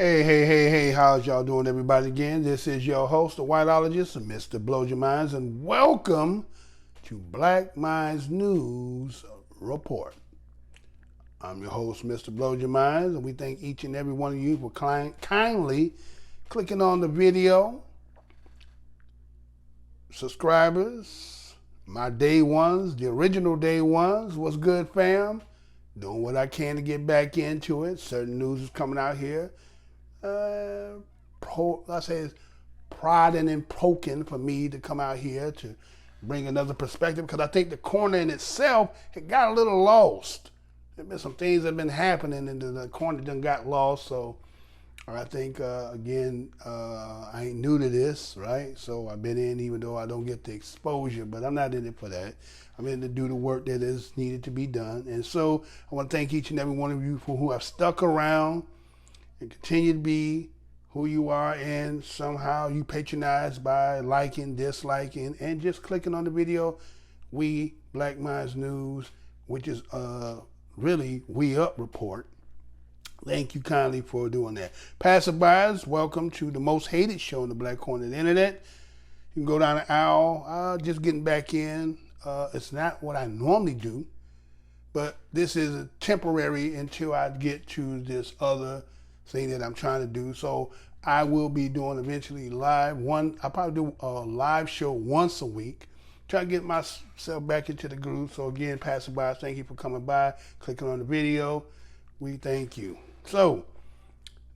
Hey, how's y'all doing, everybody? Again, this is your host, the Whiteologist, Mr. Blowsurmind, and welcome to Black Minds News Report. I'm your host, Mr. Blowsurmind, and we thank each and every one of you for kindly clicking on the video. Subscribers, my day ones, the original day ones, what's good, fam? Doing what I can to get back into it. Certain news is coming out here. I say it's prodding and poking for me to come out here to bring another perspective, because I think the corner in itself had got a little lost. There have been some things that have been happening and the corner done got lost. So I think, again, I ain't new to this, right? So I've been in, even though I don't get the exposure, but I'm not in it for that. I'm in to do the work that is needed to be done. And so I want to thank each and every one of you for who have stuck around and continue to be who you are, and somehow you patronize by liking, disliking, and just clicking on the video. We, Black Minds News, which is really We Up Report. Thank you kindly for doing that. Passerbys, welcome to the most hated show in the black corner of the internet. You can go down the aisle, just getting back in. It's not what I normally do, but this is a temporary until I get to this other thing that I'm trying to do. So I will be doing eventually live. I'll probably do a live show once a week. Try to get myself back into the groove. So again, passerbys, thank you for coming by, clicking on the video. We thank you. So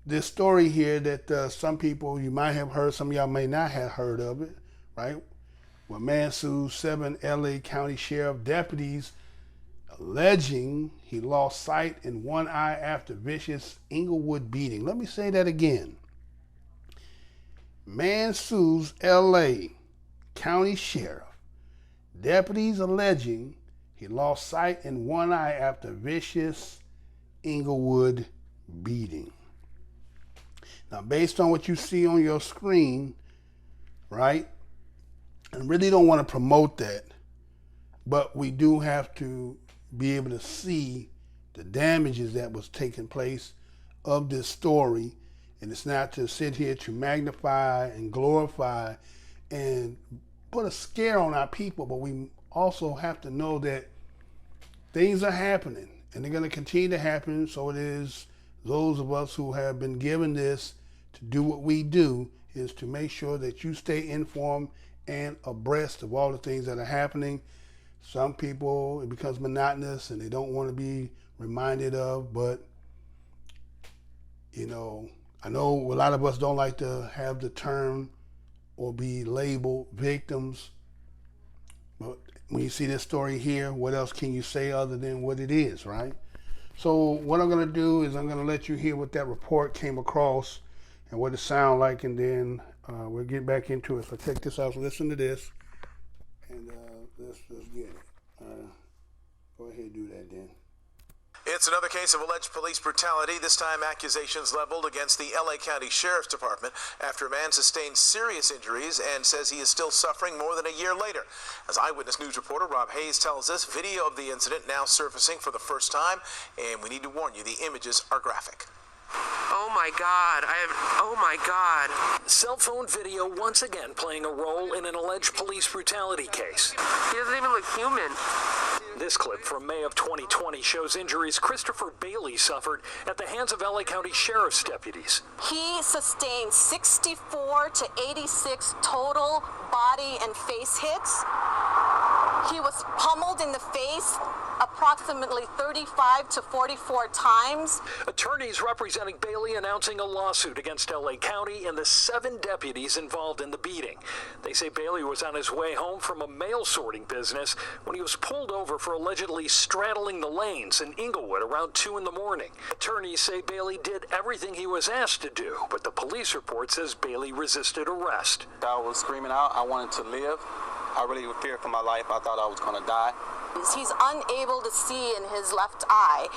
this story here that some people, you might have heard, some of y'all may not have heard of it, right? Where man sues 7 LA County Sheriff deputies alleging he lost sight in one eye after vicious Inglewood beating. Let me say that again. Man sues LA County Sheriff deputies alleging he lost sight in one eye after vicious Inglewood beating. Now, based on what you see on your screen, right, I really don't want to promote that, but we do have to be able to see the damages that was taking place of this story. And it's not to sit here to magnify and glorify and put a scare on our people, but we also have to know that things are happening and they're going to continue to happen. So it is those of us who have been given this to do what we do, is to make sure that you stay informed and abreast of all the things that are happening. Some people, it becomes monotonous and they don't want to be reminded of, but I know a lot of us don't like to have the term or be labeled victims. But when you see this story here, what else can you say other than what it is, right? So what I'm going to do is I'm going to let you hear what that report came across and what it sounded like, and then we'll get back into it. So check this out. So listen to this, and let's get it. Go ahead and do that then. It's another case of alleged police brutality, this time accusations leveled against the LA County Sheriff's Department after a man sustained serious injuries and says he is still suffering more than a year later. As Eyewitness News reporter Rob Hayes tells us, video of the incident now surfacing for the first time, and we need to warn you, the images are graphic. Oh my God, oh my God. Cell phone video once again playing a role in an alleged police brutality case. He doesn't even look human. This clip from May of 2020 shows injuries Christopher Bailey suffered at the hands of LA County Sheriff's deputies. He sustained 64 to 86 total body and face hits. He was pummeled in the face approximately 35 to 44 times. Attorneys representing Bailey announcing a lawsuit against LA County and the 7 deputies involved in the beating. They say Bailey was on his way home from a mail sorting business when he was pulled over for allegedly straddling the lanes in Inglewood around 2 in the morning. Attorneys say Bailey did everything he was asked to do, but the police report says Bailey resisted arrest. I was screaming out, I wanted to live. I really feared for my life. I thought I was going to die. He's unable to see in his left eye.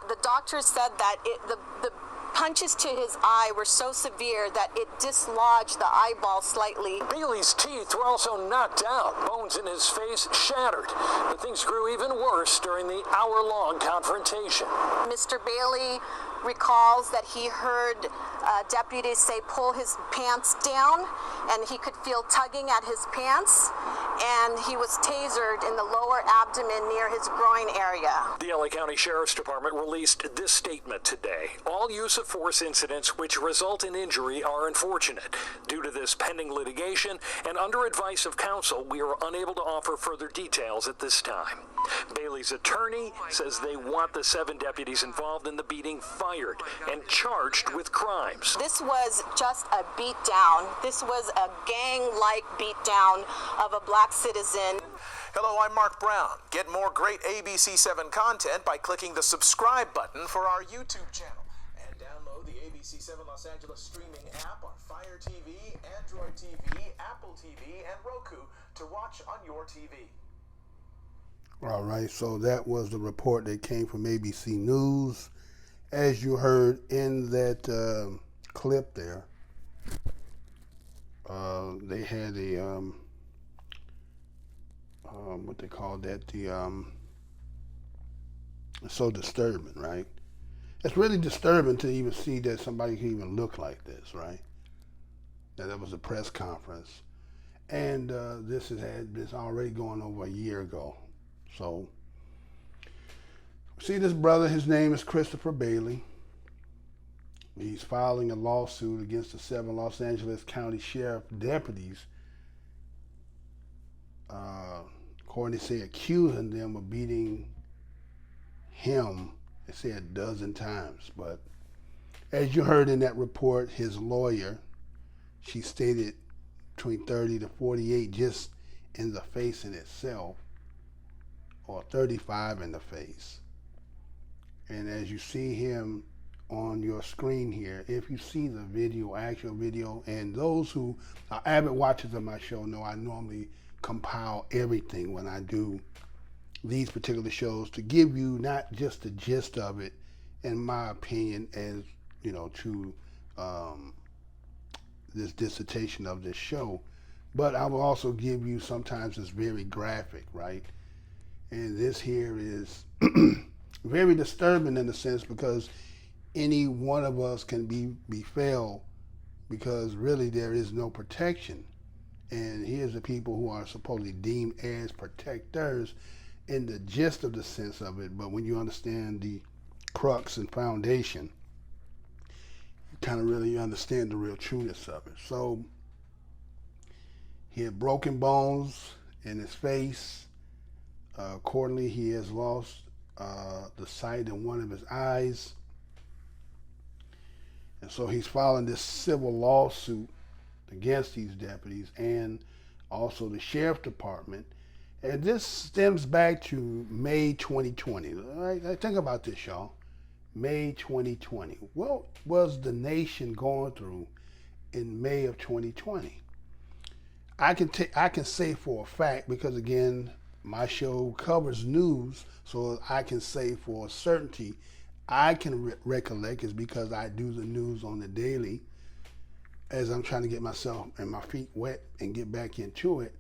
The doctor said that the punches to his eye were so severe that it dislodged the eyeball slightly. Bailey's teeth were also knocked out, bones in his face shattered. But things grew even worse during the hour-long confrontation. Mr. Bailey recalls that he heard deputies say pull his pants down, and he could feel tugging at his pants, and he was tasered in the lower abdomen near his groin area. The LA County Sheriff's Department released this statement today. All use of force incidents which result in injury are unfortunate. Due to this pending litigation and under advice of counsel, we are unable to offer further details at this time. Bailey's attorney says they want the 7 deputies involved in the beating fired and charged with crimes. This was just a beatdown. This was a gang-like beatdown of a black citizen. Hello, I'm Mark Brown. Get more great ABC7 content by clicking the subscribe button for our YouTube channel. And download the ABC7 Los Angeles streaming app on Fire TV, Android TV, Apple TV, and Roku to watch on your TV. All right, so that was the report that came from ABC News. As you heard in that clip there, they had a what they call that, it's so disturbing, right? It's really disturbing to even see that somebody can even look like this, right? That was a press conference, and this had been already going over a year ago. So, see this brother, his name is Christopher Bailey. He's filing a lawsuit against the 7 Los Angeles County Sheriff deputies, according to say, accusing them of beating him, they say a dozen times. But as you heard in that report, his lawyer, she stated between 30 to 48 just in the face in itself, or 35 in the face. And as you see him on your screen here, if you see the video, actual video, and those who are avid watchers of my show know I normally compile everything when I do these particular shows to give you not just the gist of it, in my opinion, as you know, to this dissertation of this show, but I will also give you sometimes it's very graphic, right? And this here is very disturbing in a sense, because any one of us can be befell, because really there is no protection. And here's the people who are supposedly deemed as protectors in the gist of the sense of it. But when you understand the crux and foundation, you kind of really understand the real trueness of it. So he had broken bones in his face. Accordingly, he has lost the sight in one of his eyes. And so he's filing this civil lawsuit against these deputies and also the sheriff department. And this stems back to May 2020. All right, think about this, y'all. May 2020. What was the nation going through in May of 2020? I can say for a fact, because again, my show covers news, so I can say for a certainty, I can recollect is because I do the news on the daily as I'm trying to get myself and my feet wet and get back into it.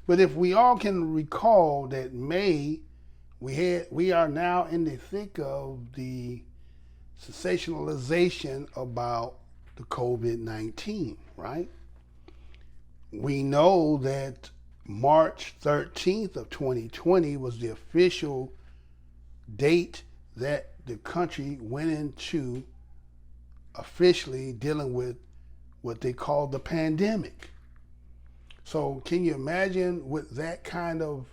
But if we all can recall that May, we are now in the thick of the sensationalization about the COVID-19, right? We know that March 13th of 2020 was the official date that the country went into officially dealing with what they call the pandemic. So can you imagine with that kind of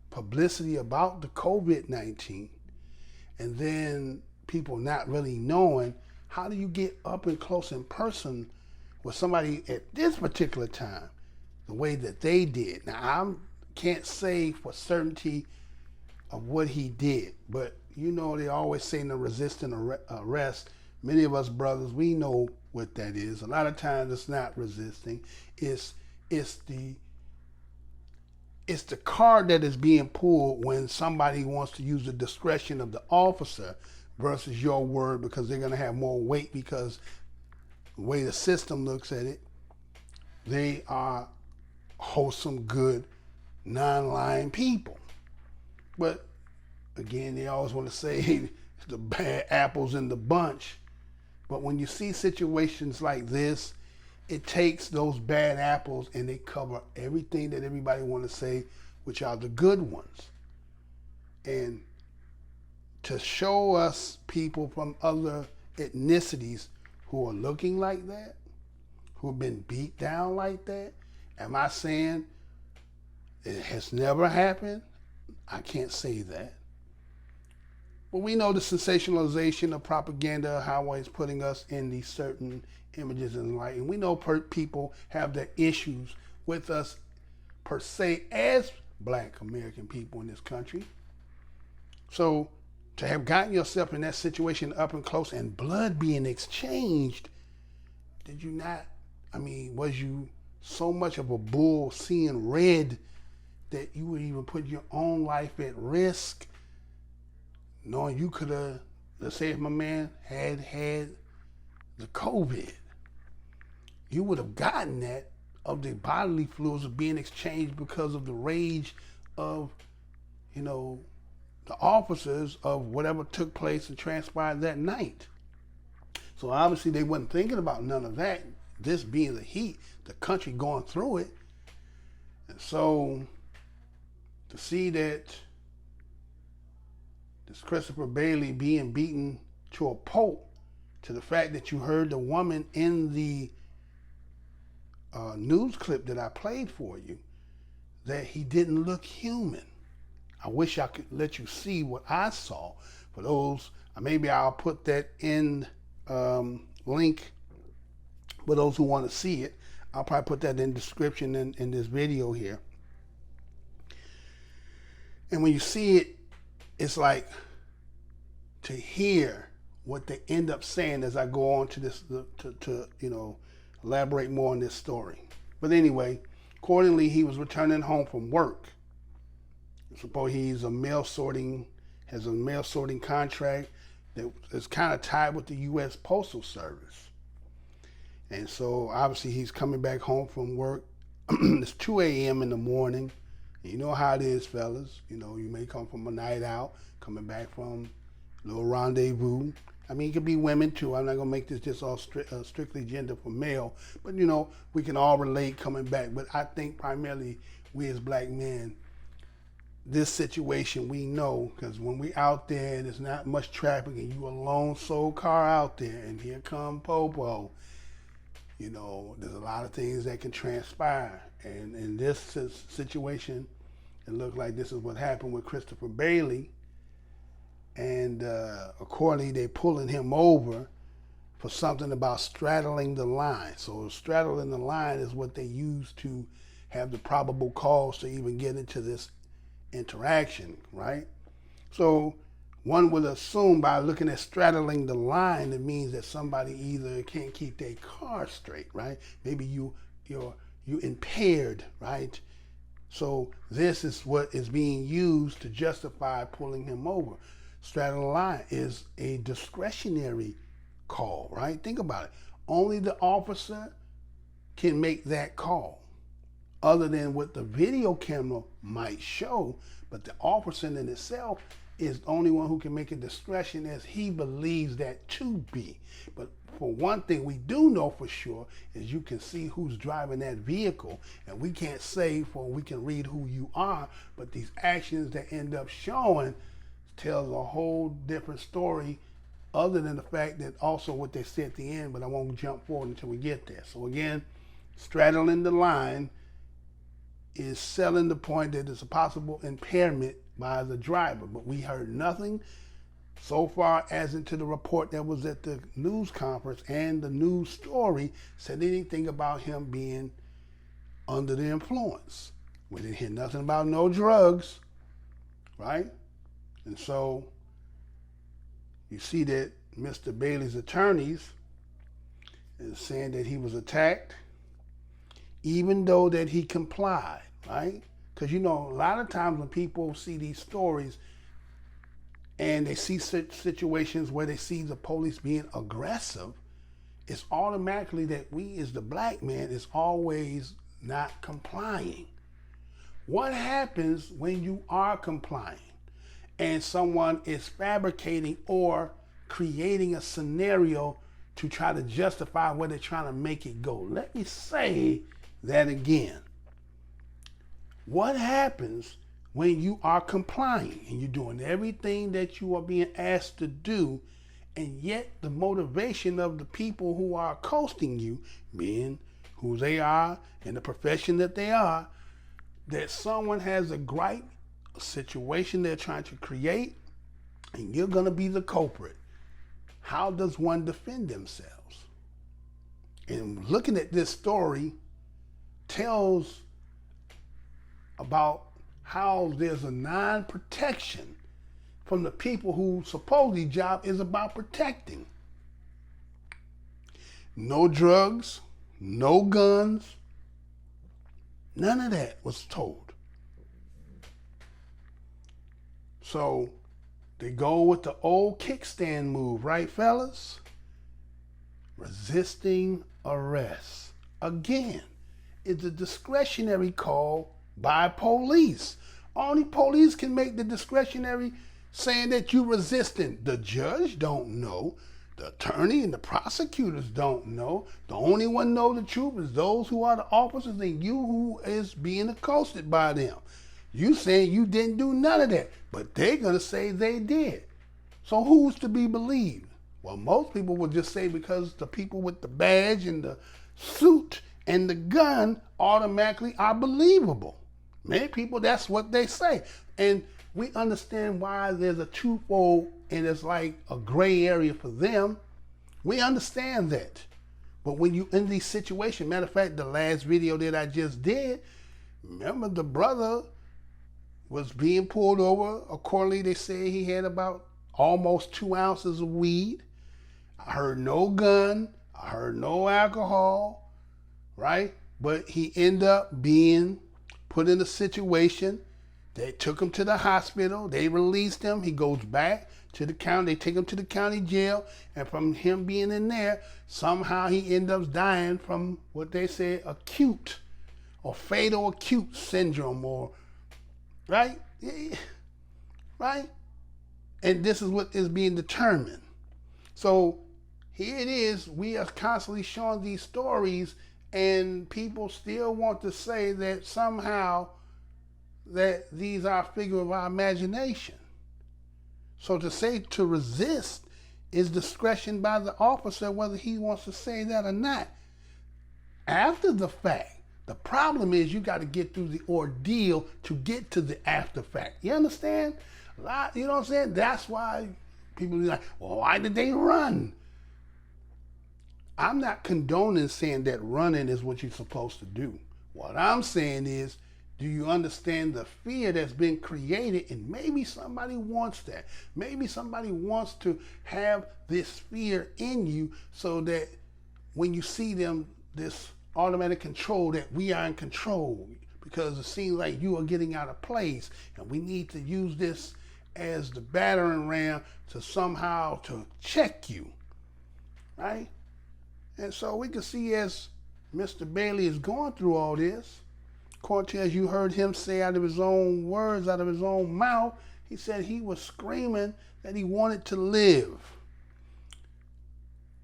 publicity about the COVID-19, and then people not really knowing, how do you get up and close in person with somebody at this particular time the way that they did? Now, I can't say for certainty of what he did, but you know, they always say no resisting arrest. Many of us brothers, we know what that is. A lot of times it's not resisting. It's the card that is being pulled when somebody wants to use the discretion of the officer versus your word, because they're going to have more weight, because the way the system looks at it, they are wholesome, good, non-lying people. But again, they always want to say the bad apples in the bunch. But when you see situations like this, it takes those bad apples and they cover everything that everybody want to say, which are the good ones. And to show us people from other ethnicities who are looking like that, who have been beat down like that, am I saying it has never happened? I can't say that. But we know the sensationalization of propaganda, how it's putting us in these certain images and light. And we know people have their issues with us per se as Black American people in this country. So to have gotten yourself in that situation up and close and blood being exchanged, did you not, was you so much of a bull seeing red that you would even put your own life at risk, knowing you could have, let's say if my man had the COVID, you would have gotten that of the bodily fluids of being exchanged because of the rage of, the officers of whatever took place and transpired that night. So obviously they wasn't thinking about none of that, this being the heat, the country going through it. And so to see that this Christopher Bailey being beaten to a pulp, to the fact that you heard the woman in the news clip that I played for you, that he didn't look human. I wish I could let you see what I saw. For those, maybe I'll put that in link for those who want to see it. I'll probably put that in the description in this video here. And when you see it, it's like to hear what they end up saying as I go on to this, to elaborate more on this story. But anyway, accordingly, he was returning home from work. Suppose he's has a mail sorting contract that is kind of tied with the U.S. Postal Service. And so obviously he's coming back home from work. It's 2 a.m. in the morning. You know how it is, fellas. You may come from a night out, coming back from a little rendezvous. It could be women too. I'm not going to make this just all strictly gender for male. But, we can all relate coming back. But I think primarily we as Black men, this situation we know, because when we out there and there's not much traffic and you a lone soul car out there and here come Popo, there's a lot of things that can transpire. And in this situation, it looked like this is what happened with Christopher Bailey. And accordingly, they're pulling him over for something about straddling the line. So straddling the line is what they use to have the probable cause to even get into this interaction, right? So one would assume by looking at straddling the line, it means that somebody either can't keep their car straight, right? Maybe you're impaired, right? So this is what is being used to justify pulling him over. Straddling the line is a discretionary call, right? Think about it. Only the officer can make that call, other than what the video camera might show. But the officer in itself is the only one who can make a discretion as he believes that to be. But for one thing we do know for sure is you can see who's driving that vehicle, and we can't say we can read who you are, but these actions that end up showing tells a whole different story, other than the fact that also what they said at the end, but I won't jump forward until we get there. So again, straddling the line is selling the point that there's a possible impairment by the driver, but we heard nothing so far as into the report that was at the news conference, and the news story said anything about him being under the influence. We didn't hear nothing about no drugs, right? And so you see that Mr. Bailey's attorneys is saying that he was attacked, even though that he complied, right? Because a lot of times when people see these stories and they see situations where they see the police being aggressive, it's automatically that we as the black man is always not complying. What happens when you are complying and someone is fabricating or creating a scenario to try to justify where they're trying to make it go? Let me say that again. What happens when you are complying and you're doing everything that you are being asked to do, and yet the motivation of the people who are accosting you, being who they are and the profession that they are, that someone has a gripe, a situation they're trying to create, and you're going to be the culprit? How does one defend themselves? And looking at this story tells about how there's a non-protection from the people who supposedly job is about protecting. No drugs, no guns, none of that was told. So they go with the old kickstand move, right, fellas? Resisting arrest. Again, it's a discretionary call by police. Only police can make the discretionary saying that you're resisting. The judge don't know. The attorney and the prosecutors don't know. The only one know the truth is those who are the officers and you who is being accosted by them. You saying you didn't do none of that, but they're going to say they did. So who's to be believed? Well, most people will just say because the people with the badge and the suit and the gun automatically are believable. Many people, that's what they say. And we understand why there's a twofold and it's like a gray area for them. We understand that. But when you in these situations, matter of fact, the last video that I just did, remember the brother was being pulled over. Accordingly, they say he had about almost 2 ounces of weed. I heard no gun. I heard no alcohol, right? But he ended up being put in a situation. They took him to the hospital. They released him. He goes back to the county. They take him to the county jail. And from him being in there, somehow he ends up dying from what they say acute or fatal acute syndrome, or right? Right? And this is what is being determined. So here it is. We are constantly showing these stories, and people still want to say that somehow that these are a figure of our imagination. So to say to resist is discretion by the officer, whether he wants to say that or not. After the fact, the problem is you got to get through the ordeal to get to the after fact. You understand? You know what I'm saying? That's why people be like, well, why did they run? I'm not condoning saying that running is what you're supposed to do. What I'm saying is, do you understand the fear that's been created? And maybe somebody wants that. Maybe somebody wants to have this fear in you so that when you see them, this automatic control, that we are in control, because it seems like you are getting out of place, and we need to use this as the battering ram to somehow to check you, right? And so we can see as Mr. Bailey is going through all this, Cortez, you heard him say out of his own words, out of his own mouth, he said he was screaming that he wanted to live.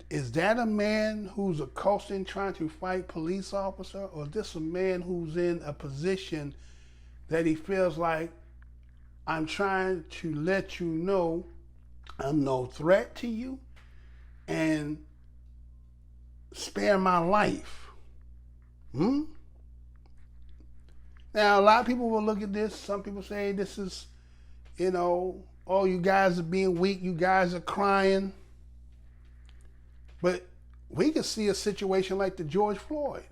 Is that a man who's accosting, trying to fight police officer, or is this a man who's in a position that he feels like, I'm trying to let you know I'm no threat to you and spare my life? Now, a lot of people will look at this. Some people say this is, oh, you guys are being weak. You guys are crying. But we could see a situation like the George Floyd,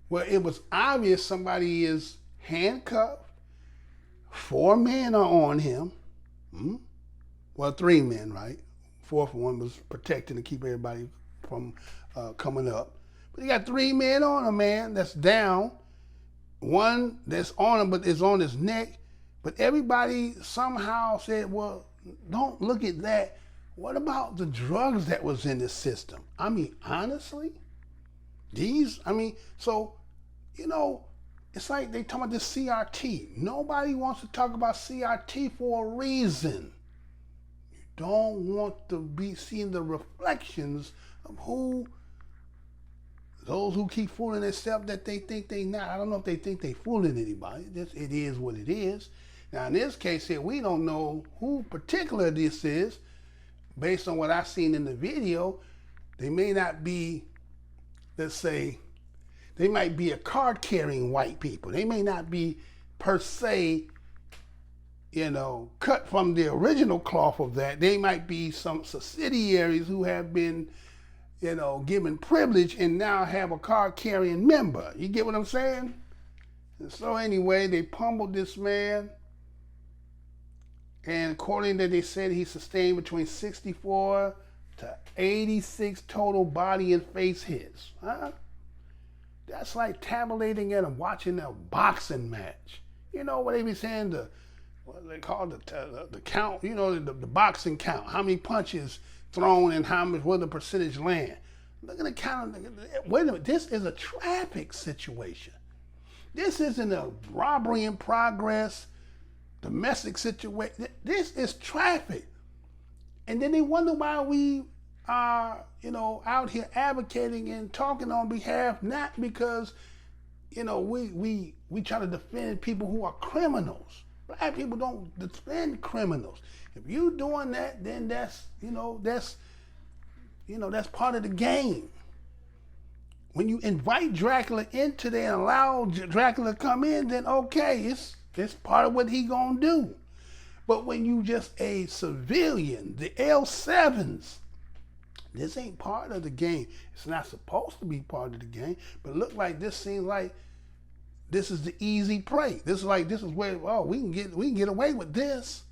where it was obvious somebody is handcuffed. 4 men are on him. Well, 3 men, right? 4th one was protecting to keep everybody from coming up. But you got 3 men on him, man, that's down. 1 that's on him but is on his neck. But everybody somehow said, well, don't look at that. What about the drugs that was in the system? I mean, honestly, so, it's like they talk about the CRT. Nobody wants to talk about CRT for a reason. You don't want to be seeing the reflections of those who keep fooling themselves that they think they not. I don't know if they think they fooling anybody. It is what it is. Now, in this case here, we don't know who particular this is. Based on what I've seen in the video, they may not be, let's say, they might be a card-carrying white people. They may not be, per se, cut from the original cloth of that. They might be some subsidiaries who have been, given privilege and now have a card-carrying member. You get what I'm saying? And so anyway, they pummeled this man. And according to they said, he sustained between 64 to 86 total body and face hits. Huh? That's like tabulating and watching a boxing match. You know what they be saying? What they call the count. The boxing count. How many punches thrown and how much will the percentage land? Look at the count. Wait a minute. This is a traffic situation. This isn't a robbery in progress. Domestic situation. This is traffic. And then they wonder why we are, out here advocating and talking on behalf, not because, we try to defend people who are criminals. Black people don't defend criminals. If you doing that, then that's part of the game. When you invite Dracula into there and allow Dracula to come in, then okay, it's part of what he gonna do. But when you just a civilian, the L7s, this ain't part of the game. It's not supposed to be part of the game, but look like this seems like this is the easy prey. This is where we can get away with this.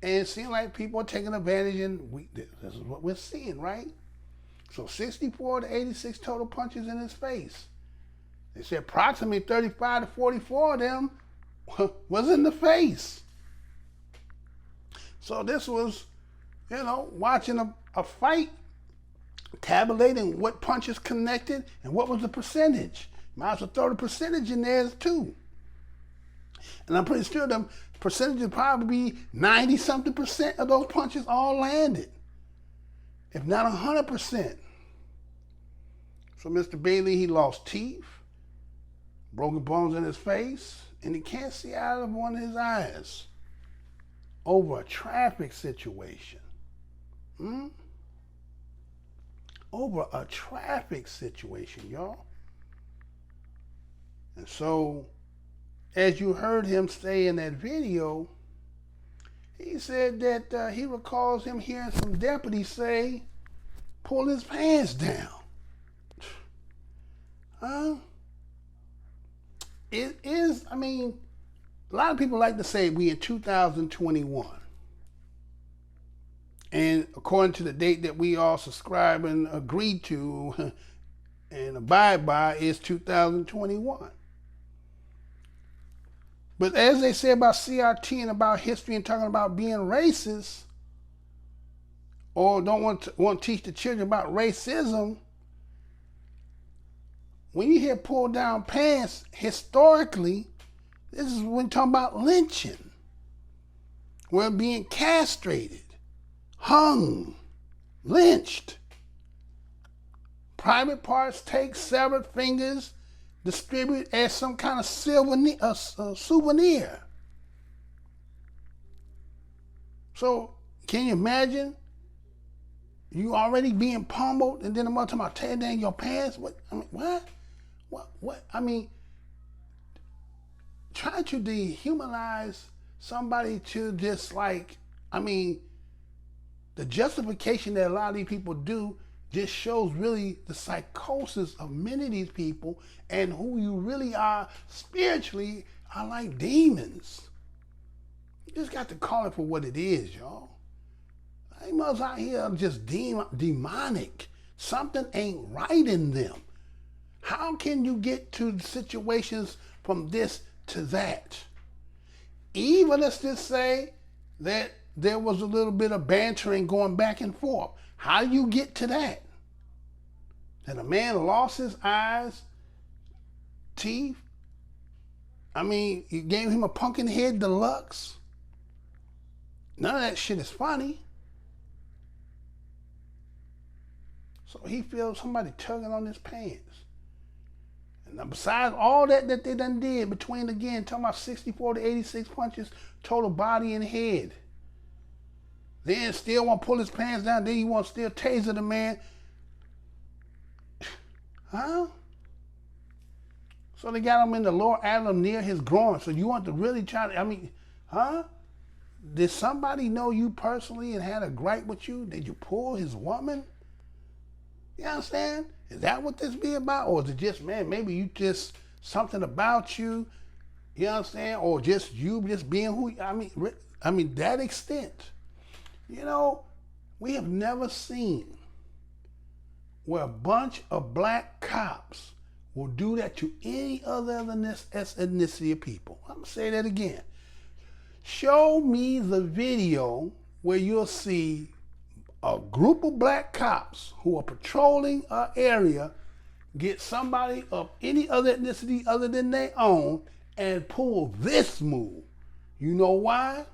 And it seems like people are taking advantage, and this is what we're seeing, right? So 64 to 86 total punches in his face. They said approximately 35 to 44 of them was in the face. So this was, watching a fight, tabulating what punches connected and what was the percentage. Might as well throw the percentage in there too. And I'm pretty sure the percentage would probably be 90-something% of those punches all landed, if not 100%. So Mr. Bailey, he lost teeth, broken bones in his face, and he can't see out of one of his eyes over a traffic situation. Over a traffic situation, y'all. And so, as you heard him say in that video, he said that he recalls him hearing some deputies say, pull his pants down. It is, a lot of people like to say we in 2021. And according to the date that we all subscribe and agree to and abide by is 2021. But as they say about CRT and about history and talking about being racist, or don't want to teach the children about racism, when you hear pull down pants, historically, this is when talking about lynching. We're being castrated, hung, lynched. Private parts take severed fingers, distributed as some kind of souvenir. So can you imagine? You already being pummeled, and then I'm talking about tearing down your pants. What? Trying to dehumanize somebody to just the justification that a lot of these people do just shows really the psychosis of many of these people, and who you really are spiritually are like demons. You just got to call it for what it is, y'all. They must out here just demonic. Something ain't right in them. How can you get to situations from this to that? Even let's just say that there was a little bit of bantering going back and forth. How do you get to that? That a man lost his eyes, teeth? I mean, you gave him a pumpkin head deluxe? None of that shit is funny. So he feels somebody tugging on his pants. And now besides all that they done did between, again, talking about 64 to 86 punches, total body and head. Then still want to pull his pants down. Then you want to still taser the man. Huh? So they got him in the lower abdomen near his groin. So you want to really try to, I mean, huh? Did somebody know you personally and had a gripe with you? Did you pull his woman? You understand? Is that what this be about? Or is it just, man, maybe you just, something about you, you understand? Or just you just being who, I mean, that extent. You know, we have never seen where a bunch of black cops will do that to any other ethnicity of people. I'm going to say that again. Show me the video where you'll see a group of black cops who are patrolling an area get somebody of any other ethnicity other than their own and pull this move. You know why?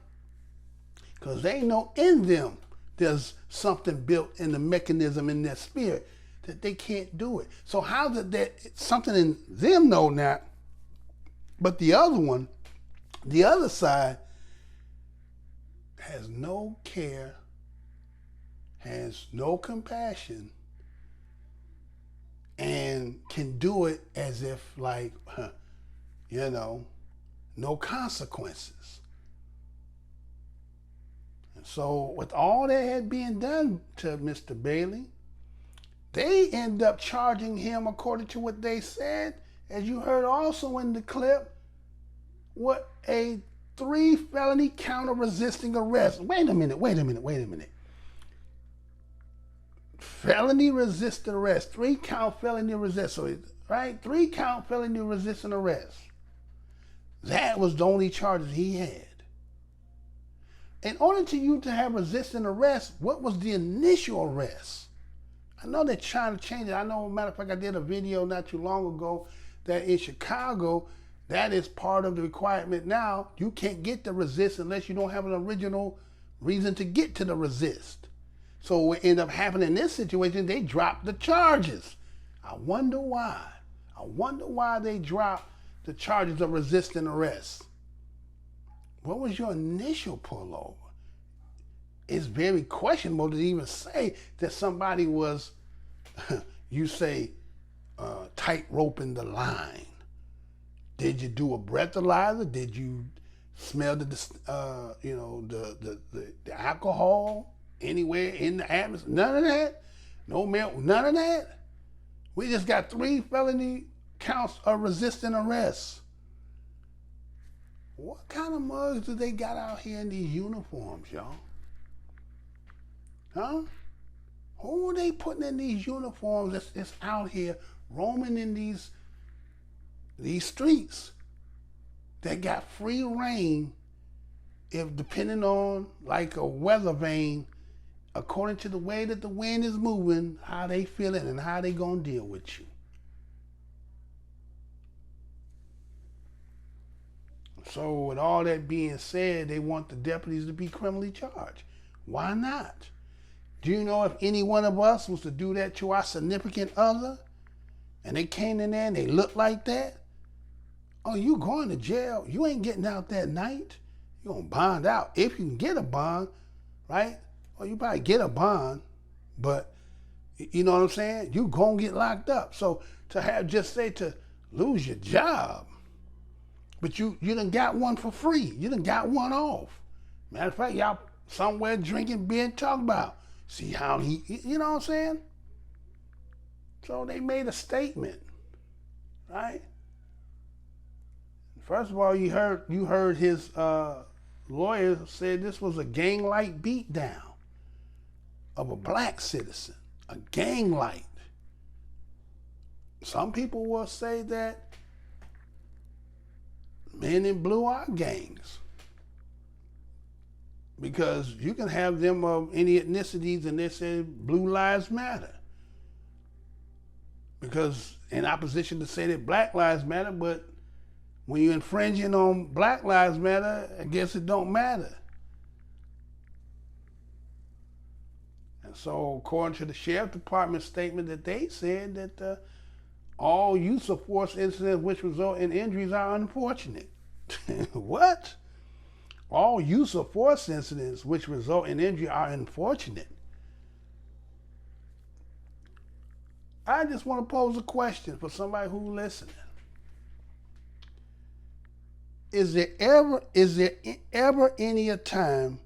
Because they know in them there's something built in the mechanism in their spirit that they can't do it. So how did that, something in them know that, but the other one, the other side, has no care, has no compassion, and can do it as if like, you know, no consequences. And so with all that had been done to Mr. Bailey, they end up charging him, according to what they said, as you heard also in the clip, what a 3 felony count of resisting arrest. Wait a minute. Felony resisting arrest, 3 count felony resist, so right? 3 count felony resisting arrest. That was the only charges he had. In order to you to have resisting arrest, what was the initial arrest? I know they're trying to change it. I know, matter of fact, I did a video not too long ago that in Chicago, that is part of the requirement now. You can't get the resist unless you don't have an original reason to get to the resist. So what ended up happening in this situation, they dropped the charges. I wonder why. I wonder why they dropped the charges of resisting arrest. What was your initial pullover? It's very questionable to even say that somebody was, you say, tight roping the line. Did you do a breathalyzer? Did you smell the alcohol anywhere in the atmosphere? None of that. No milk. None of that. We just got 3 felony counts of resisting arrest. What kind of mugs do they got out here in these uniforms, y'all? Huh? Who are they putting in these uniforms that's out here roaming in these streets that got free reign, if depending on like a weather vane, according to the way that the wind is moving, how they feeling and how they gonna deal with you. So with all that being said, they want the deputies to be criminally charged. Why not? Do you know if any one of us was to do that to our significant other and they came in there and they looked like that? Oh, you going to jail. You ain't getting out that night. You're going to bond out. If you can get a bond, right? Or you probably get a bond, but you know what I'm saying? You going to get locked up. So to have just say to lose your job, but you done got one for free. You done got one off. Matter of fact, y'all somewhere drinking beer and talking about. See how he, you know what I'm saying? So they made a statement, right? First of all, you heard his lawyer said this was a gang-like beatdown of a black citizen, a gang-like. Some people will say that men in blue are gangs. Because you can have them of any ethnicities and they say blue lives matter. Because in opposition to say that black lives matter, but when you're infringing on black lives matter, I guess it don't matter. And so according to the Sheriff Department statement that they said that all use of force incidents which result in injuries are unfortunate. What? All use of force incidents which result in injury are unfortunate. I just want to pose a question for somebody who's listening. Is there ever any a time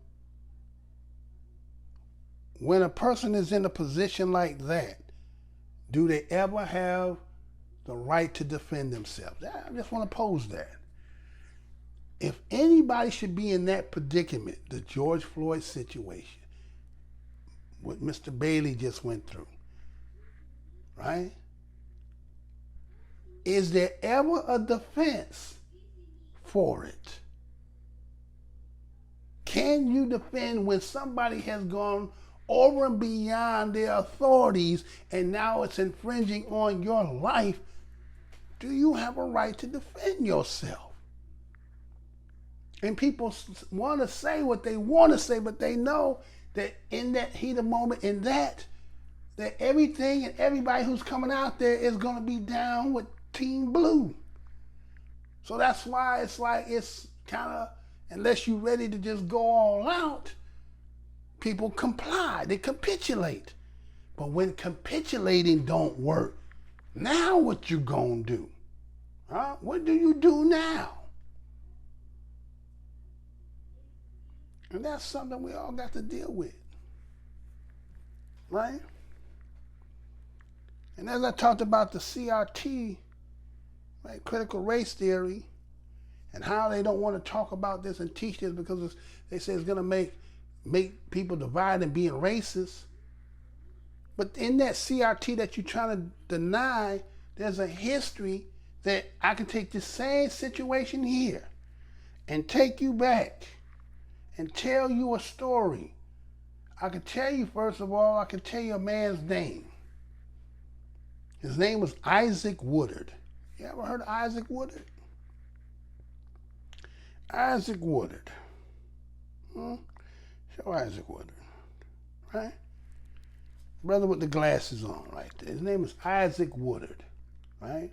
when a person is in a position like that, do they ever have the right to defend themselves? I just want to pose that. If anybody should be in that predicament, the George Floyd situation, what Mr. Bailey just went through, right? Is there ever a defense for it? Can you defend when somebody has gone over and beyond their authorities and now it's infringing on your life? Do you have a right to defend yourself? And people want to say what they want to say, but they know that in that heat of moment, that everything and everybody who's coming out there is going to be down with Team Blue. So that's why it's kind of, unless you're ready to just go all out, people comply, they capitulate. But when capitulating don't work, now what you gonna do? Huh? What do you do now? And that's something we all got to deal with, right? And as I talked about the CRT, right, critical race theory, and how they don't want to talk about this and teach this because they say it's going to make people divide and being racist. But in that CRT that you're trying to deny, there's a history that I can take the same situation here and take you back and tell you a story. I can tell you, first of all, I can tell you a man's name. His name was Isaac Woodard. You ever heard of Isaac Woodard? Isaac Woodard. Show Isaac Woodard. Right? Brother with the glasses on right there. His name is Isaac Woodard. Right?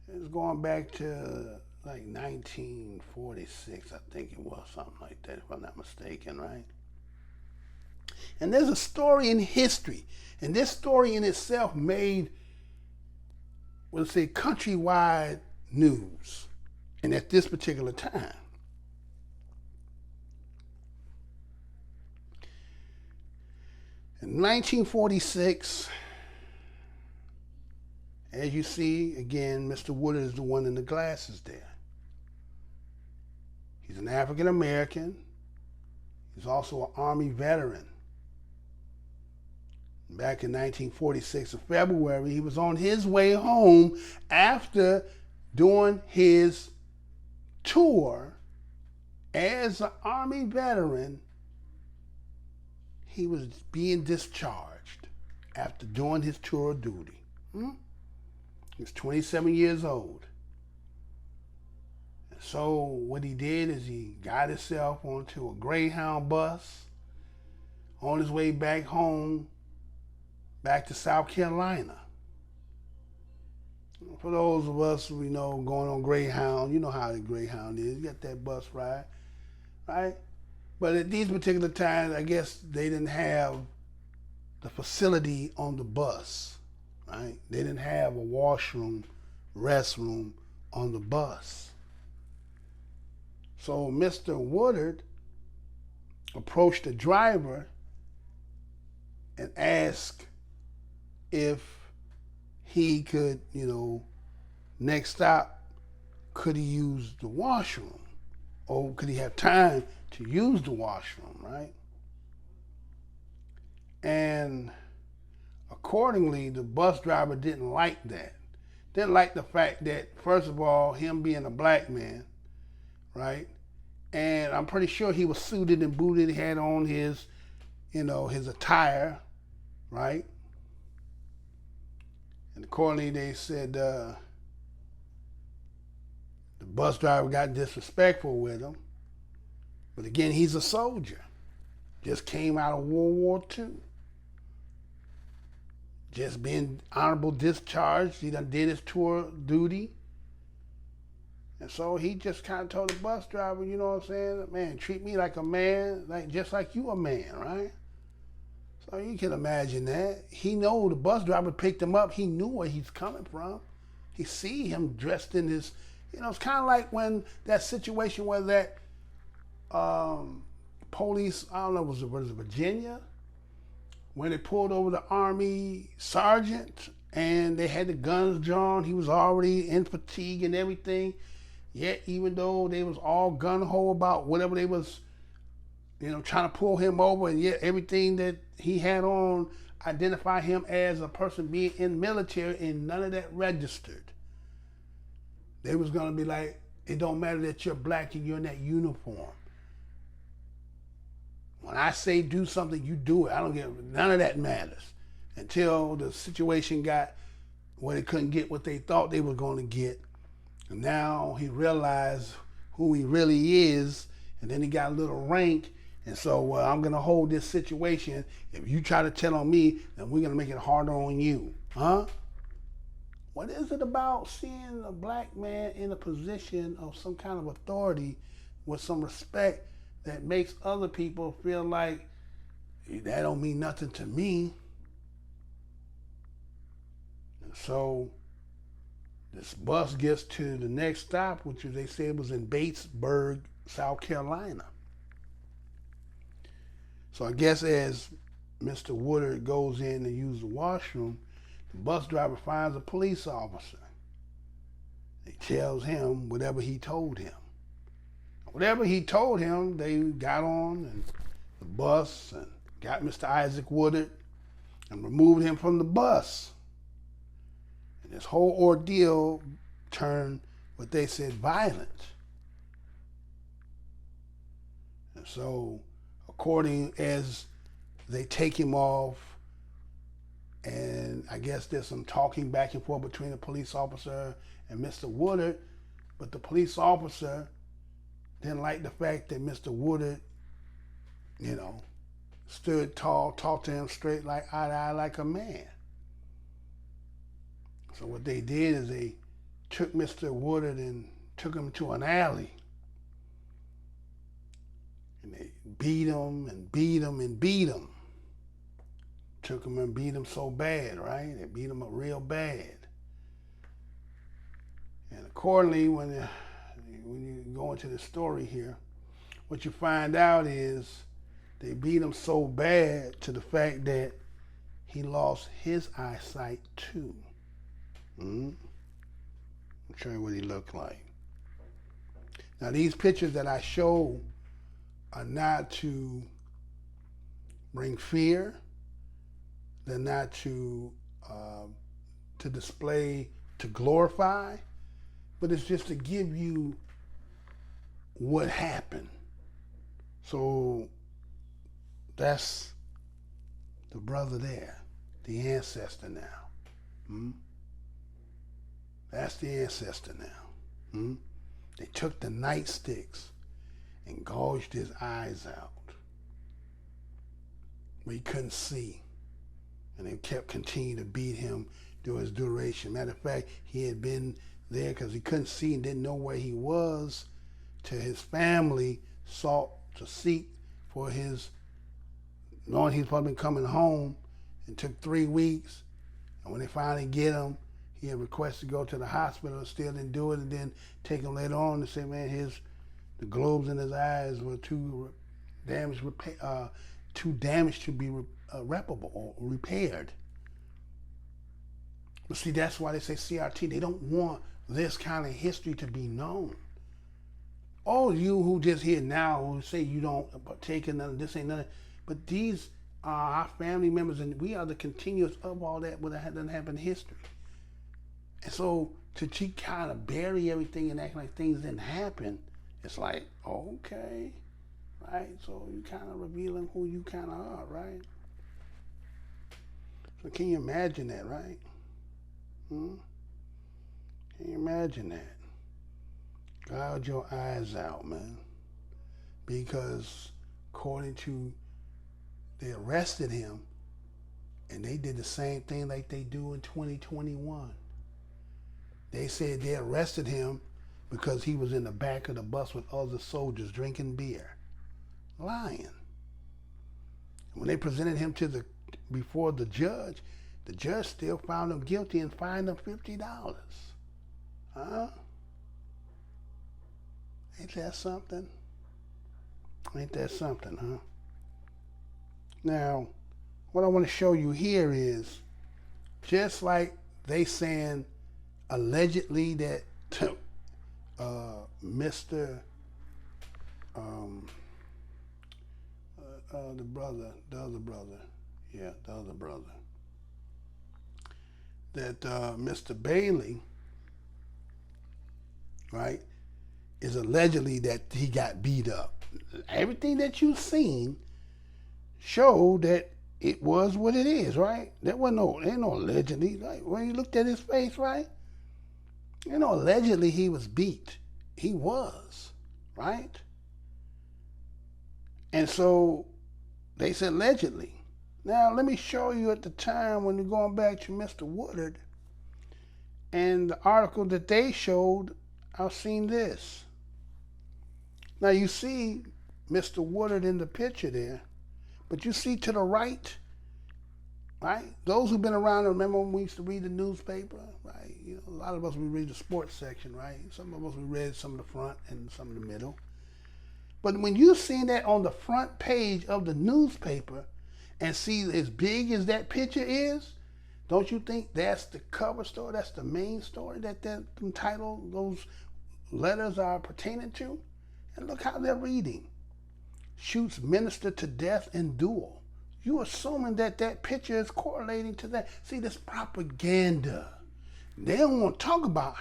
It's going back to like 1946, I think it was, something like that, if I'm not mistaken, right? And there's a story in history, and this story in itself made, let's say, countrywide news, and at this particular time. In 1946, as you see, again, Mr. Woodard is the one in the glasses there. He's an African American. He's also an Army veteran. Back in 1946 in February, he was on his way home after doing his tour as an Army veteran. He was being discharged after doing his tour of duty. He was 27 years old. And so what he did is he got himself onto a Greyhound bus on his way back home, back to South Carolina. For those of us who know going on Greyhound, you know how the Greyhound is. You got that bus ride, right? But at these particular times, I guess they didn't have the facility on the bus. Right? They didn't have a washroom, restroom on the bus. So Mr. Woodard approached the driver and asked if he could, next stop, could he use the washroom? Or could he have time to use the washroom, right? And accordingly, the bus driver didn't like that. Didn't like the fact that, first of all, him being a black man, right? And I'm pretty sure he was suited and booted, had on his, his attire, right? And accordingly, they said the bus driver got disrespectful with him. But again, he's a soldier. Just came out of World War II. Just been honorable discharged. He done did his tour duty. And so he just kind of told the bus driver, you know what I'm saying? Man, treat me like a man, just like you a man, right? So you can imagine that. He know the bus driver picked him up. He knew where he's coming from. He see him dressed in his, it's kind of like when that situation where that police, I don't know, was it Virginia? When they pulled over the Army sergeant and they had the guns drawn, he was already in fatigue and everything. Yet, even though they was all gung-ho about whatever they was, trying to pull him over, and yet everything that he had on identify him as a person being in military, and none of that registered. They was gonna be like, it don't matter that you're black and you're in that uniform. When I say do something, you do it. I don't give, none of that matters. Until the situation got where they couldn't get what they thought they were gonna get. And now he realized who he really is, and then he got a little rank, and so I'm gonna hold this situation. If you try to tell on me, then we're gonna make it harder on you, huh? What is it about seeing a black man in a position of some kind of authority with some respect that makes other people feel like that don't mean nothing to me? And so this bus gets to the next stop, which they said was in Batesburg, South Carolina. So I guess as Mr. Woodard goes in to use the washroom, the bus driver finds a police officer. He tells him whatever he told him. Whatever he told him, they got on the bus and got Mr. Isaac Woodard and removed him from the bus. And this whole ordeal turned what they said violent. And so, according as they take him off, and I guess there's some talking back and forth between the police officer and Mr. Woodard, but the police officer didn't like the fact that Mr. Woodard, stood tall, talked to him straight like eye to eye like a man. So what they did is they took Mr. Woodard and took him to an alley. And they beat him and beat him and beat him. Took him and beat him so bad, right? They beat him up real bad. And accordingly, when you go into the story here, what you find out is they beat him so bad to the fact that he lost his eyesight too. I'll show you what he looked like. Now these pictures that I show are not to bring fear. They're not to display, to glorify, but it's just to give you what happened. So that's the brother there, the ancestor now. That's the ancestor now. They took the nightsticks and gouged his eyes out where he couldn't see. And they continuing to beat him through his duration. Matter of fact, he had been there because he couldn't see and didn't know where he was, till his family sought to seek for his, knowing he's probably coming home, and took 3 weeks. And when they finally get him, he had requested to go to the hospital, still didn't do it, and then take him later on and say, man, the globes in his eyes were too damaged to be reparable or repaired. But see, that's why they say CRT. They don't want this kind of history to be known. All you who just here now who say you don't partake in none of this, ain't none, but these are our family members, and we are the continuous of all that what doesn't happen in history. And so to kind of bury everything and act like things didn't happen it's like, okay, right? So you kind of revealing who you kind of are, right? So can you imagine that, right? Can you imagine that? Gouge your eyes out, man. Because according to, they arrested him, and they did the same thing like they do in 2021. They said they arrested him because he was in the back of the bus with other soldiers drinking beer. Lying. When they presented him before the judge still found him guilty and fined him $50. Huh? Ain't that something? Ain't that something, huh? Now, what I want to show you here is, just like they saying allegedly that Mr. The other brother, that Mr. Bailey, right, is allegedly that he got beat up. Everything that you've seen showed that it was what it is, right? There ain't no allegedly. Like, when you looked at his face, right? You know, allegedly he was beat. He was, right? And so they said allegedly. Now, let me show you at the time when you're going back to Mr. Woodard and the article that they showed, I've seen this. Now, you see Mr. Woodard in the picture there, but you see to the right, right? Those who've been around, remember when we used to read the newspaper, right? You know, a lot of us, we read the sports section, right? Some of us, we read some of the front and some of the middle. But when you see that on the front page of the newspaper and see as big as that picture is, don't you think that's the cover story, that's the main story that title, those letters are pertaining to? And look how they're reading. Shoots minister to death in duel. You assuming that picture is correlating to that. See, this propaganda. They don't want to talk about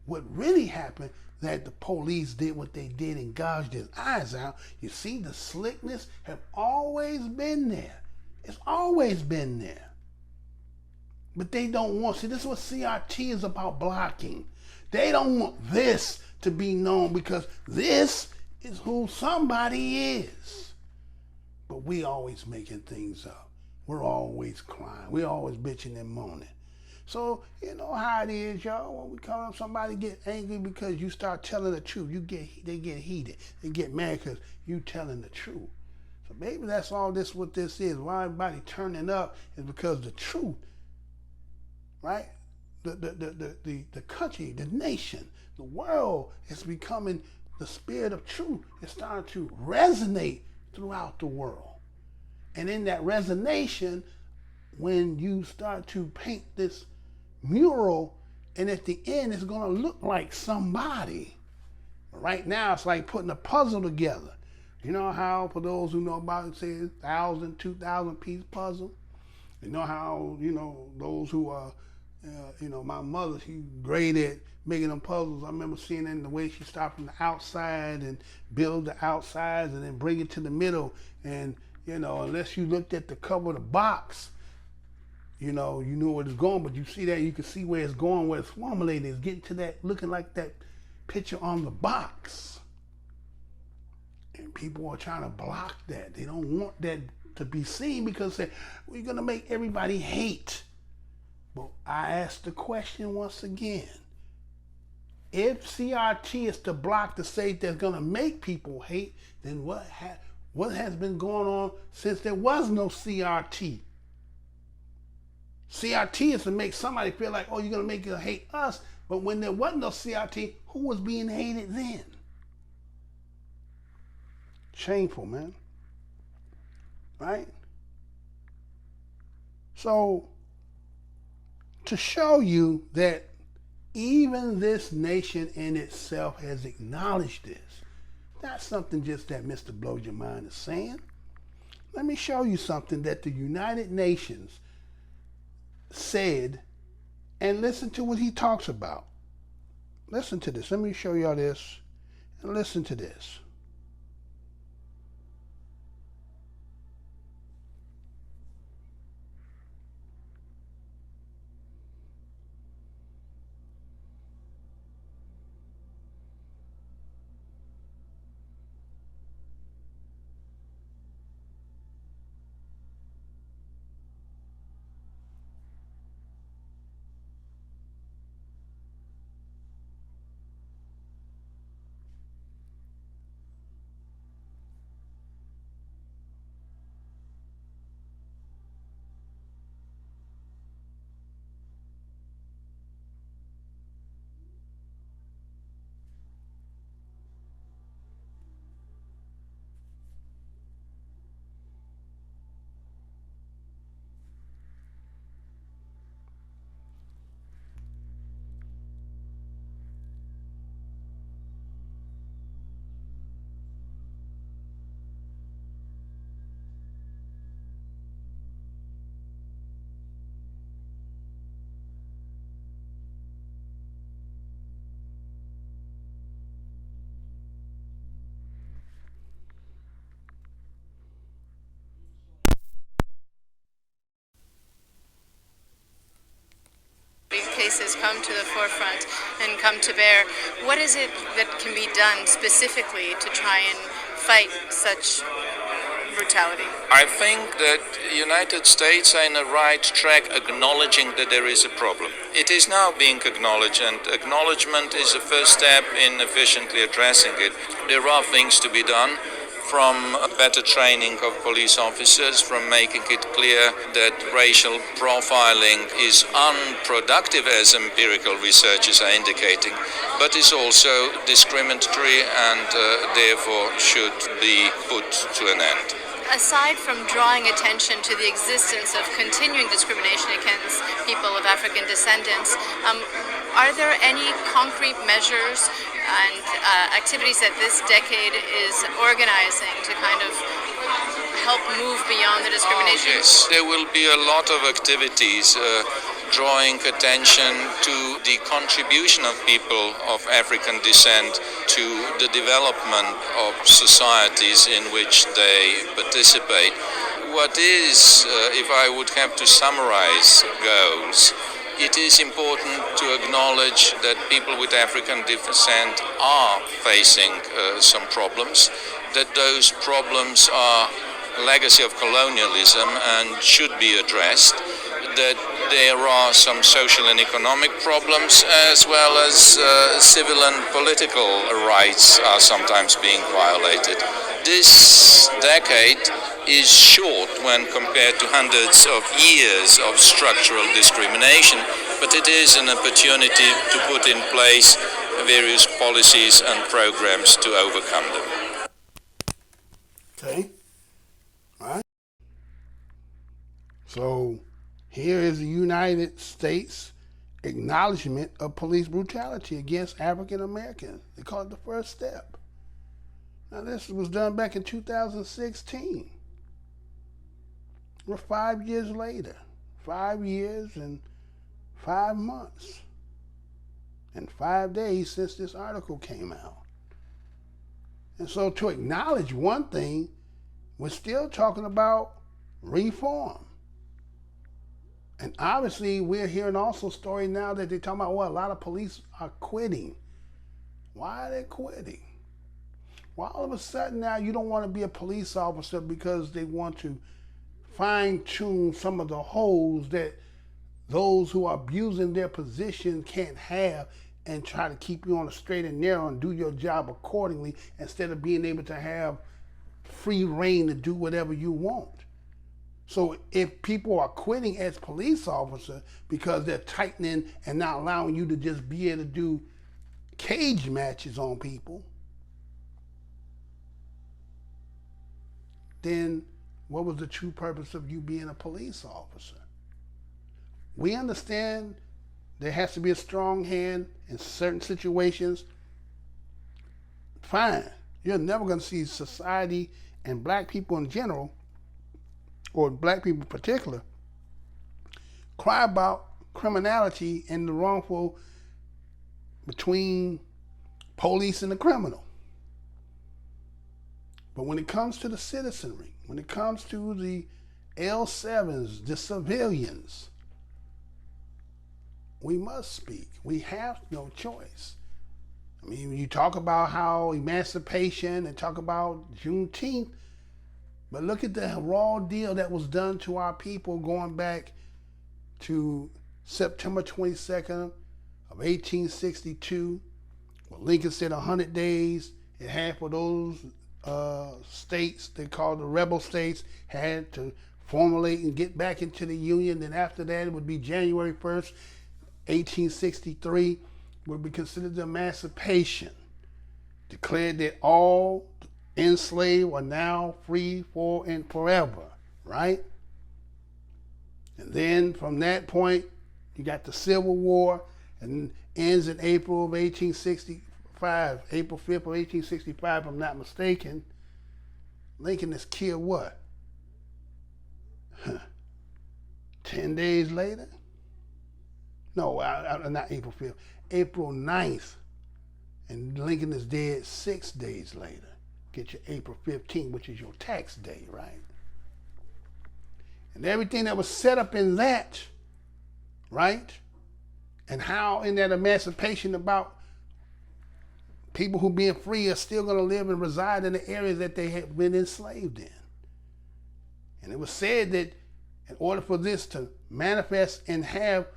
what really happened, that the police did what they did and gouged his eyes out. You see, the slickness have always been there. It's always been there. But they don't want, see, this is what CRT is about, blocking. They don't want this to be known because this is who somebody is. But we always making things up. We're always crying. We're always bitching and moaning. So, you know how it is, y'all. When we come up, somebody get angry because you start telling the truth. They get heated. They get mad because you telling the truth. So maybe that's all what this is. Why everybody turning up is because the truth, right? The country, the nation, the world is becoming, the spirit of truth is starting to resonate throughout the world. And in that resonation, when you start to paint this mural, and at the end it's going to look like somebody. Right now it's like putting a puzzle together. You know how, for those who know about it, say 1,000, 2,000 piece puzzle? You know how, those who are, my mother, she great at making them puzzles. I remember seeing it in the way she started from the outside and build the outsides and then bring it to the middle. And, unless you looked at the cover of the box, you knew where it's going, but you see that, you can see where it's going, where it's formulated. It's getting to that, looking like that picture on the box. And people are trying to block that. They don't want that to be seen because we're going to make everybody hate. But I ask the question once again. If CRT is to block the say that's going to make people hate, then what has been going on since there was no CRT? CRT is to make somebody feel like, oh, you're going to make them hate us. But when there wasn't no CRT, who was being hated then? Shameful, man. Right? So, to show you that even this nation in itself has acknowledged this. Not something just that Mr. Blows Your Mind is saying. Let me show you something that the United Nations said, and listen to what he talks about. Listen to this. Let me show y'all this. And listen to this. These cases come to the forefront and come to bear. What is it that can be done specifically to try and fight such brutality? I think that the United States are in the right track, acknowledging that there is a problem. It is now being acknowledged, and acknowledgement is the first step in efficiently addressing it. There are things to be done, from better training of police officers, from making it clear that racial profiling is unproductive, as empirical researchers are indicating, but is also discriminatory and therefore should be put to an end. Aside from drawing attention to the existence of continuing discrimination against people of African descendants, are there any concrete measures and activities that this decade is organizing to kind of help move beyond the discrimination? Yes, there will be a lot of activities drawing attention to the contribution of people of African descent to the development of societies in which they participate. What is, if I would have to summarize goals, it is important to acknowledge that people with African descent are facing some problems, that those problems are a legacy of colonialism and should be addressed, that there are some social and economic problems, as well as civil and political rights are sometimes being violated. This decade is short when compared to hundreds of years of structural discrimination, but it is an opportunity to put in place various policies and programs to overcome them. Okay. All right. So here is the United States acknowledgement of police brutality against African Americans. They call it the first step. Now this was done back in 2016. We're 5 years later. 5 years and 5 months. And 5 days since this article came out. And so to acknowledge one thing, we're still talking about reform. And obviously we're hearing also stories now that they're talking about, well, a lot of police are quitting. Why are they quitting? Well, all of a sudden now you don't want to be a police officer because they want to fine-tune some of the holes that those who are abusing their position can't have, and try to keep you on the straight and narrow and do your job accordingly instead of being able to have free reign to do whatever you want. So if people are quitting as police officers because they're tightening and not allowing you to just be able to do cage matches on people, then what was the true purpose of you being a police officer? We understand there has to be a strong hand in certain situations. Fine. You're never going to see society and black people in general, or black people in particular, cry about criminality and the wrongful between police and the criminal. But when it comes to the citizenry, when it comes to the L7s, the civilians, we must speak. We have no choice. I mean, you talk about how emancipation and talk about Juneteenth, but look at the raw deal that was done to our people going back to September 22nd of 1862. Well, Lincoln said 100 days, and half of those states, they called the rebel states, had to formulate and get back into the Union. Then after that, it would be January 1st, 1863, would be considered the emancipation. Declared that all enslaved are now free for and forever, right? And then from that point, you got the Civil War, and ends in April of 1865, April 5th of 1865, if I'm not mistaken. Lincoln is killed what? 10 days later? No, not April 5th, April 9th. And Lincoln is dead 6 days later. Get your April 15th, which is your tax day, right? And everything that was set up in that, right? And how in that emancipation about people who being free are still going to live and reside in the areas that they had been enslaved in. And it was said that in order for this to manifest and have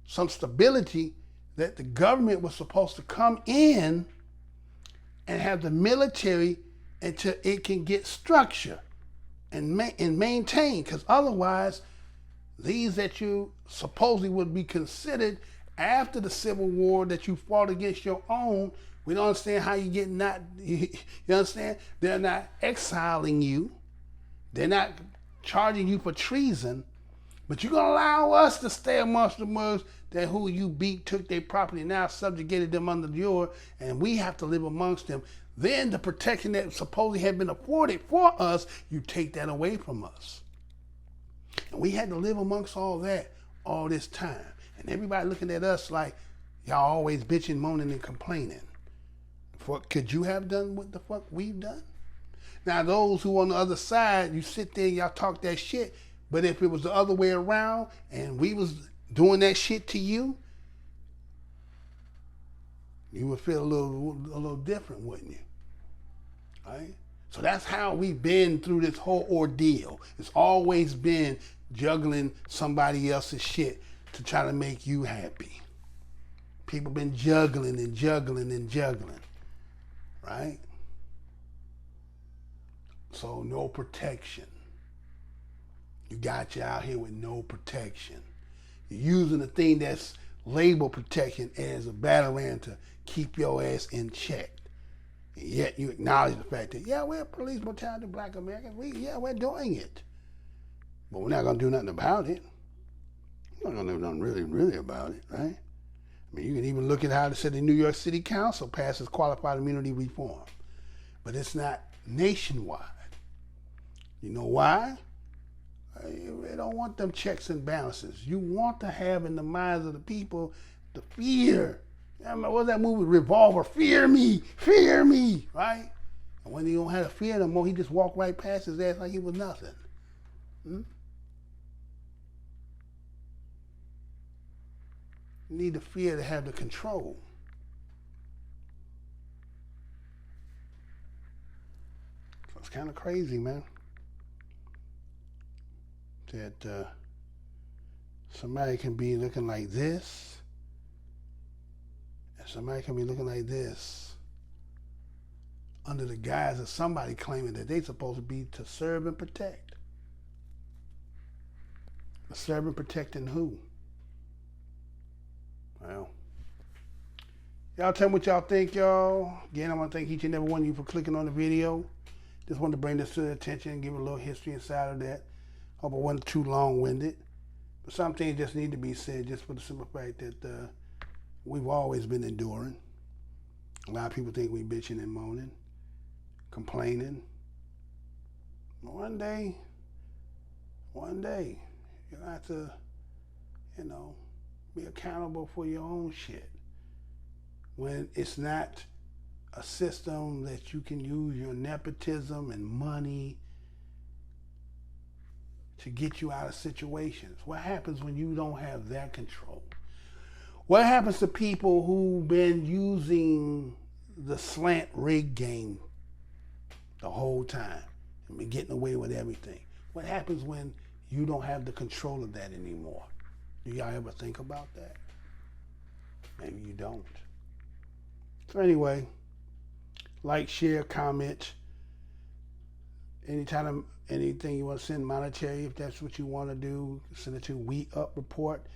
some stability, that the government was supposed to come in and have the military until it can get structure and maintain, because otherwise these that you supposedly would be considered after the Civil War that you fought against your own, we don't understand how you get not, you understand? They're not exiling you. They're not charging you for treason, but you're going to allow us to stay amongst the mugs that who you beat, took their property, now subjugated them under yours, and we have to live amongst them. Then the protection that supposedly had been afforded for us, you take that away from us. And we had to live amongst all that all this time. And everybody looking at us like, y'all always bitching, moaning, and complaining. What could you have done what the fuck we've done? Now those who on the other side, you sit there and y'all talk that shit, but if it was the other way around and we was doing that shit to you, you would feel a little different, wouldn't you? Right? So that's how we've been through this whole ordeal. It's always been juggling somebody else's shit to try to make you happy. People been juggling and juggling and juggling, right? So no protection. You got you out here with no protection. You're using the thing that's labeled protection as a batarang to keep your ass in check. And yet you acknowledge the fact that, yeah, we're police brutality, black Americans. We're doing it. But we're not going to do nothing about it. We're not going to do nothing really about it, right? I mean, you can even look at how they said the New York City Council passes qualified immunity reform. But it's not nationwide. You know why? They don't want them checks and balances. You want to have in the minds of the people the fear. I mean, what was that movie, Revolver? Fear me, right? And when he don't have a fear no more, he just walked right past his ass like he was nothing. You need the fear to have the control. So it's kind of crazy, man, that somebody can be looking like this, and somebody can be looking like this, under the guise of somebody claiming that they're supposed to be to serve and protect. But serve and protecting who? Well, y'all tell me what y'all think, y'all. Again, I want to thank each and every one of you for clicking on the video. Just wanted to bring this to the attention and give a little history inside of that. Hope it wasn't too long-winded. But some things just need to be said just for the simple fact that we've always been enduring. A lot of people think we bitching and moaning, complaining. One day, you'll have to, be accountable for your own shit. When it's not a system that you can use your nepotism and money to get you out of situations? What happens when you don't have that control? What happens to people who've been using the slant rig game the whole time and been getting away with everything? What happens when you don't have the control of that anymore? Do y'all ever think about that? Maybe you don't. So anyway, like, share, comment. Anytime, anything you want to send monetary, if that's what you want to do, send it to We Up Report,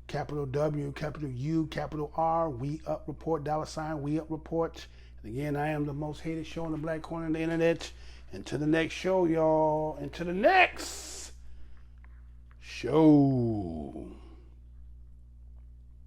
capital W, capital U, capital R, We Up Report, $ We Up Report. And again, I am the most hated show in the black corner of the internet. Until the next show, y'all. Until the next show.